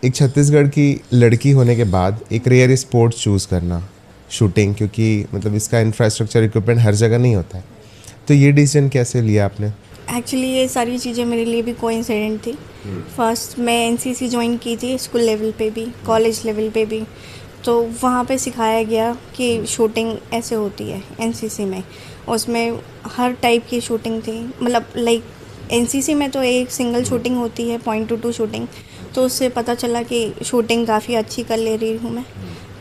एक छत्तीसगढ़ की लड़की होने के बाद एक रेयर स्पोर्ट्स चूज़ करना, शूटिंग, क्योंकि मतलब इसका इंफ्रास्ट्रक्चर इक्विपमेंट हर जगह नहीं होता है, तो ये डिसीजन कैसे लिया आपने? एक्चुअली ये सारी चीज़ें मेरे लिए भी कोइंसिडेंट थी। फर्स्ट मैं एनसीसी ज्वाइन की थी, स्कूल लेवल पे भी, कॉलेज लेवल पे भी। तो वहाँ पे सिखाया गया कि शूटिंग ऐसे होती है एनसीसी में। उसमें हर टाइप की शूटिंग थी, मतलब लाइक एनसीसी में तो एक सिंगल शूटिंग होती है, पॉइंट टू शूटिंग। तो उससे पता चला कि शूटिंग काफ़ी अच्छी कर ले रही हूँ मैं।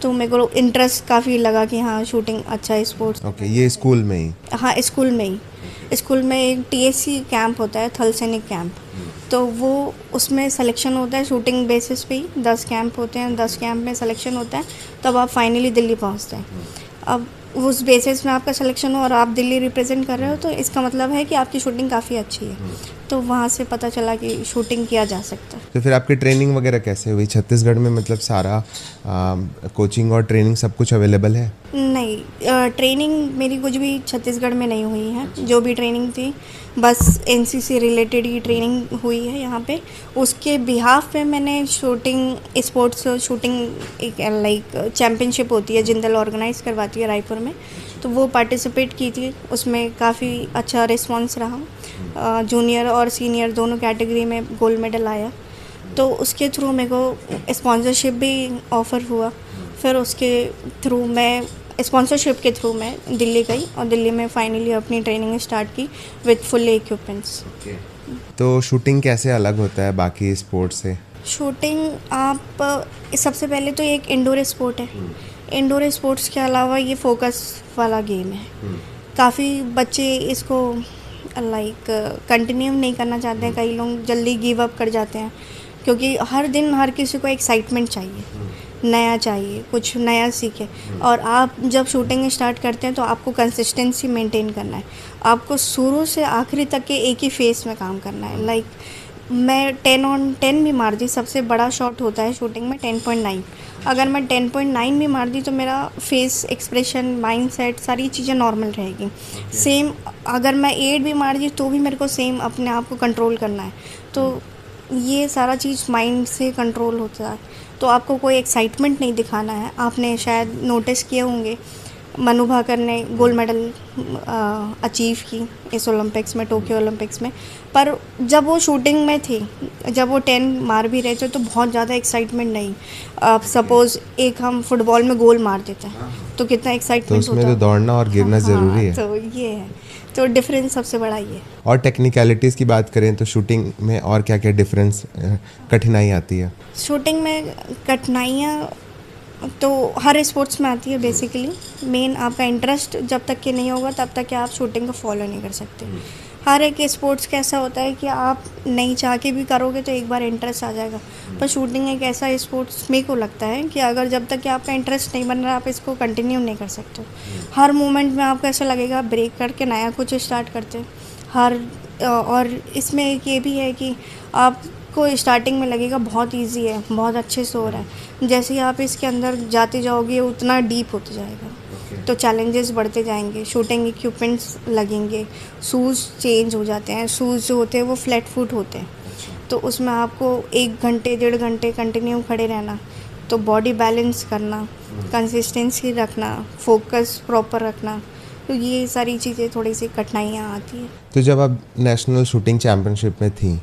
तो मेरे को इंटरेस्ट काफ़ी लगा कि हाँ शूटिंग अच्छा है, स्पोर्ट्स। ओके, ये स्कूल में ही? हाँ, स्कूल में ही। स्कूल में एक टीएससी कैंप होता है, थल सैनिक कैंप। तो वो उसमें सिलेक्शन होता है शूटिंग बेसिस पे ही। 10 कैंप होते हैं, 10 कैंप में सिलेक्शन होता है, तब आप फाइनली दिल्ली पहुंचते हैं। अब उस बेसिस में आपका सिलेक्शन हो और आप दिल्ली रिप्रेजेंट कर रहे हो, तो इसका मतलब है कि आपकी शूटिंग काफ़ी अच्छी है। तो वहाँ से पता चला कि शूटिंग किया जा सकता है। तो फिर आपकी ट्रेनिंग वगैरह कैसे हुई छत्तीसगढ़ में? मतलब सारा कोचिंग और ट्रेनिंग सब कुछ अवेलेबल है? नहीं, ट्रेनिंग मेरी कुछ भी छत्तीसगढ़ में नहीं हुई है। जो भी ट्रेनिंग थी बस एनसीसी रिलेटेड ही ट्रेनिंग हुई है यहाँ पे। उसके बिहाफ पे मैंने शूटिंग स्पोर्ट्स शूटिंग एक लाइक चैम्पियनशिप होती है, जिंदल ऑर्गेनाइज करवाती है रायपुर में, तो वो पार्टिसिपेट की थी। उसमें काफ़ी अच्छा रिस्पॉन्स रहा। जूनियर और सीनियर दोनों कैटेगरी में गोल्ड मेडल आया। तो उसके थ्रू मेरे को स्पॉन्सरशिप भी ऑफ़र हुआ। फिर उसके थ्रू मैं स्पॉन्सरशिप के थ्रू मैं दिल्ली गई और दिल्ली में फाइनली अपनी ट्रेनिंग स्टार्ट की विद फुल इक्विपमेंट्स। तो शूटिंग कैसे अलग होता है बाकी स्पोर्ट्स से? शूटिंग आप सबसे पहले तो एक इंडोर स्पोर्ट है। इंडोर स्पोर्ट्स के अलावा ये फोकस वाला गेम है। काफ़ी बच्चे इसको लाइक कंटिन्यू नहीं करना चाहते हैं। कई लोग जल्दी गिव अप कर जाते हैं, क्योंकि हर दिन हर किसी को एक्साइटमेंट चाहिए, नया चाहिए, कुछ नया सीखे। और आप जब शूटिंग स्टार्ट करते हैं तो आपको कंसिस्टेंसी मेंटेन करना है। आपको शुरू से आखिरी तक के एक ही फेस में काम करना है। लाइक मैं 10 ऑन 10 भी मार दी, सबसे बड़ा शॉट होता है शूटिंग में 10.9। अगर मैं 10.9 भी मार दी तो मेरा फेस एक्सप्रेशन, माइंड सेट, सारी चीज़ें नॉर्मल रहेगी। सेम अगर मैं 8 भी मार दी तो भी मेरे को सेम अपने आप को कंट्रोल करना है। तो ये सारा चीज़ माइंड से कंट्रोल होता है। तो आपको कोई एक्साइटमेंट नहीं दिखाना है। आपने शायद नोटिस किए होंगे, मनु भाकर ने गोल्ड मेडल अचीव की इस ओलंपिक्स में, टोक्यो ओलंपिक्स में। पर जब वो शूटिंग में थी, जब वो 10 मार भी रहे थे, तो बहुत ज़्यादा एक्साइटमेंट नहीं। सपोज़ एक हम फुटबॉल में गोल मार देते हैं तो कितना तो एक्साइटमेंट उसमें होता तो दौड़ना और गिरना ज़रूरी है। तो ये है, तो डिफरेंस सबसे बड़ा ये है। और टेक्निकलिटीज़ की बात करें तो शूटिंग में और क्या क्या डिफरेंस, कठिनाई आती है? शूटिंग में कठिनाइयाँ तो हर स्पोर्ट्स में आती है बेसिकली। मेन आपका इंटरेस्ट जब तक कि नहीं होगा तब तक कि आप शूटिंग को फॉलो नहीं कर सकते। हर एक स्पोर्ट्स का ऐसा होता है कि आप नहीं चाह के भी करोगे तो एक बार इंटरेस्ट आ जाएगा। पर शूटिंग एक ऐसा स्पोर्ट्स मेरे को लगता है कि अगर जब तक कि आपका इंटरेस्ट नहीं बन रहा, आप इसको कंटिन्यू नहीं कर सकते। हर मोमेंट में आपको ऐसा लगेगा ब्रेक करके नया कुछ स्टार्ट करते हैं। और इसमें एक ये भी है कि आपको स्टार्टिंग में लगेगा बहुत इजी है, बहुत अच्छे से हो रहा है। जैसे ही आप इसके अंदर जाते जाओगे उतना डीप होते जाएगा। तो चैलेंजेस बढ़ते जाएंगे, शूटिंग इक्विपमेंट्स लगेंगे, शूज़ चेंज हो जाते हैं। शूज़ जो होते हैं वो फ्लैट फुट होते हैं, तो उसमें आपको 1 घंटे 1.5 घंटे कंटिन्यू खड़े रहना। तो बॉडी बैलेंस करना, कंसिस्टेंसी रखना, फोकस प्रॉपर रखना, तो ये सारी चीज़ें थोड़ी सी कठिनाइयाँ आती हैं। तो जब आप नेशनल शूटिंग चैम्पियनशिप में थी,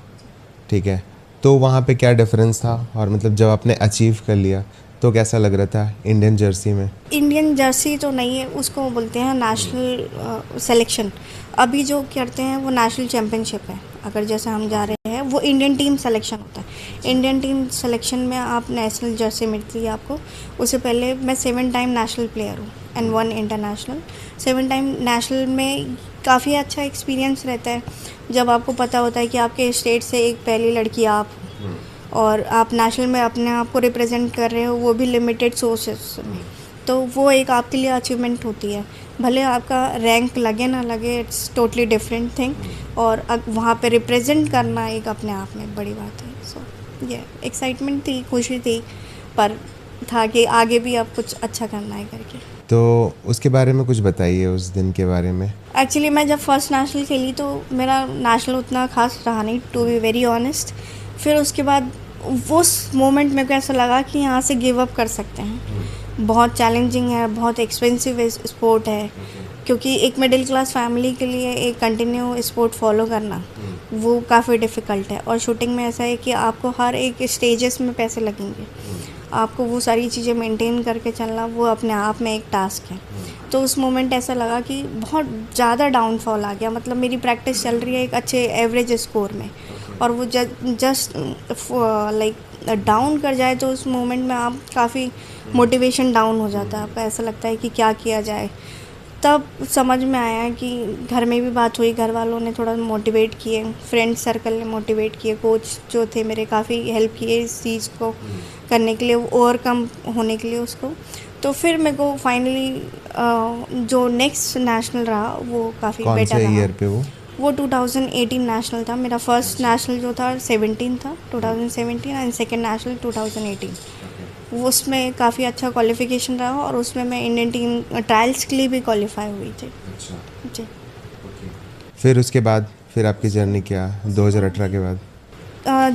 ठीक है, तो वहाँ पे क्या डिफरेंस था? और मतलब जब आपने अचीव कर लिया तो कैसा लग रहा था इंडियन जर्सी में? इंडियन जर्सी तो नहीं है, उसको बोलते हैं नेशनल सिलेक्शन। अभी जो करते हैं वो नेशनल चैम्पियनशिप है। अगर जैसे हम जा रहे हैं वो इंडियन टीम सिलेक्शन होता है। इंडियन टीम सिलेक्शन में आप नेशनल जर्सी मिलती है आपको। उससे पहले मैं 7 टाइम नेशनल प्लेयर हूँ एंड 1 इंटरनेशनल। 7 टाइम नेशनल में काफ़ी अच्छा एक्सपीरियंस रहता है, जब आपको पता होता है कि आपके स्टेट से एक पहली लड़की आप हो और आप नेशनल में अपने आप को रिप्रेजेंट कर रहे हो, वो भी लिमिटेड सोर्सेस में। तो वो एक आपके लिए अचीवमेंट होती है। भले आपका रैंक लगे ना लगे, इट्स टोटली डिफरेंट थिंग। और वहाँ पे रिप्रेजेंट करना एक अपने आप में बड़ी बात है। सो ये एक्साइटमेंट थी, खुशी थी, पर था कि आगे भी अब कुछ अच्छा करना है करके। तो उसके बारे में कुछ बताइए, उस दिन के बारे में। एक्चुअली मैं जब फर्स्ट नेशनल खेली तो मेरा नेशनल उतना खास रहा नहीं, टू बी वेरी ऑनेस्ट। फिर उसके बाद उस मोमेंट मेरे को ऐसा लगा कि यहाँ से गिव अप कर सकते हैं। बहुत चैलेंजिंग है, बहुत एक्सपेंसिव स्पोर्ट है, क्योंकि एक मिडिल क्लास फैमिली के लिए एक कंटिन्यू स्पोर्ट फॉलो करना वो काफ़ी डिफ़िकल्ट है। और शूटिंग में ऐसा है कि आपको हर एक स्टेजेस में पैसे लगेंगे, आपको वो सारी चीज़ें मेंटेन करके चलना वो अपने आप में एक टास्क है। तो उस मोमेंट ऐसा लगा कि बहुत ज़्यादा डाउनफॉल आ गया, मतलब मेरी प्रैक्टिस चल रही है एक अच्छे एवरेज स्कोर में, और वो जस्ट लाइक डाउन कर जाए तो उस मोमेंट में आप काफ़ी मोटिवेशन डाउन हो जाता है, आपका ऐसा लगता है कि क्या किया जाए। तब समझ में आया कि घर में भी बात हुई, घर वालों ने थोड़ा मोटिवेट किए, फ्रेंड सर्कल ने मोटिवेट किए, कोच जो थे मेरे काफ़ी हेल्प किए इस चीज़ को करने के लिए, ओवरकम होने के लिए उसको। तो फिर मेरे को फाइनली जो नेक्स्ट नेशनल रहा वो काफ़ी कौन बेटर से रहा। ईयर पे वो 2018 नेशनल था मेरा। फर्स्ट नेशनल जो था 17 था, 2017, एंड सेकेंड नेशनल 2018। उसमें काफ़ी अच्छा क्वालिफिकेशन रहा और उसमें मैं इंडियन टीम ट्रायल्स के लिए भी क्वालिफाई हुई थी। अच्छा। जी। फिर उसके बाद फिर आपकी जर्नी क्या 2018 के बाद?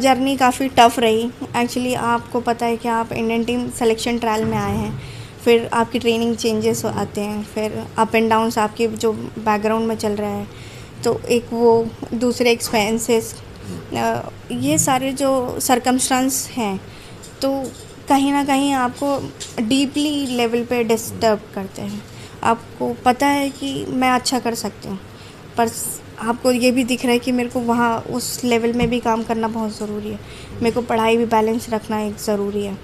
जर्नी काफ़ी टफ़ रही एक्चुअली। आपको पता है कि आप इंडियन टीम सिलेक्शन ट्रायल में आए हैं, फिर आपकी ट्रेनिंग चेंजेस आते हैं, फिर अप एंड डाउन्स आपके जो बैकग्राउंड में चल रहा है, तो एक वो दूसरे एक्सपेंसेस, ये सारे जो सरकमस्टांस हैं तो कहीं ना कहीं आपको डीपली लेवल पे डिस्टर्ब करते हैं। आपको पता है कि मैं अच्छा कर सकती हूँ, पर आपको ये भी दिख रहा है कि मेरे को वहाँ उस लेवल में भी काम करना बहुत ज़रूरी है, मेरे को पढ़ाई भी बैलेंस रखना एक ज़रूरी है।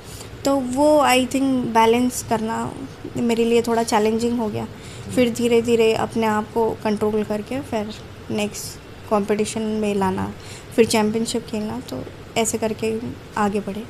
तो वो आई थिंक बैलेंस करना मेरे लिए थोड़ा चैलेंजिंग हो गया। फिर धीरे धीरे अपने आप को कंट्रोल करके फिर नेक्स्ट कंपटीशन में लाना, फिर चैम्पियनशिप खेलना, तो ऐसे करके आगे बढ़े।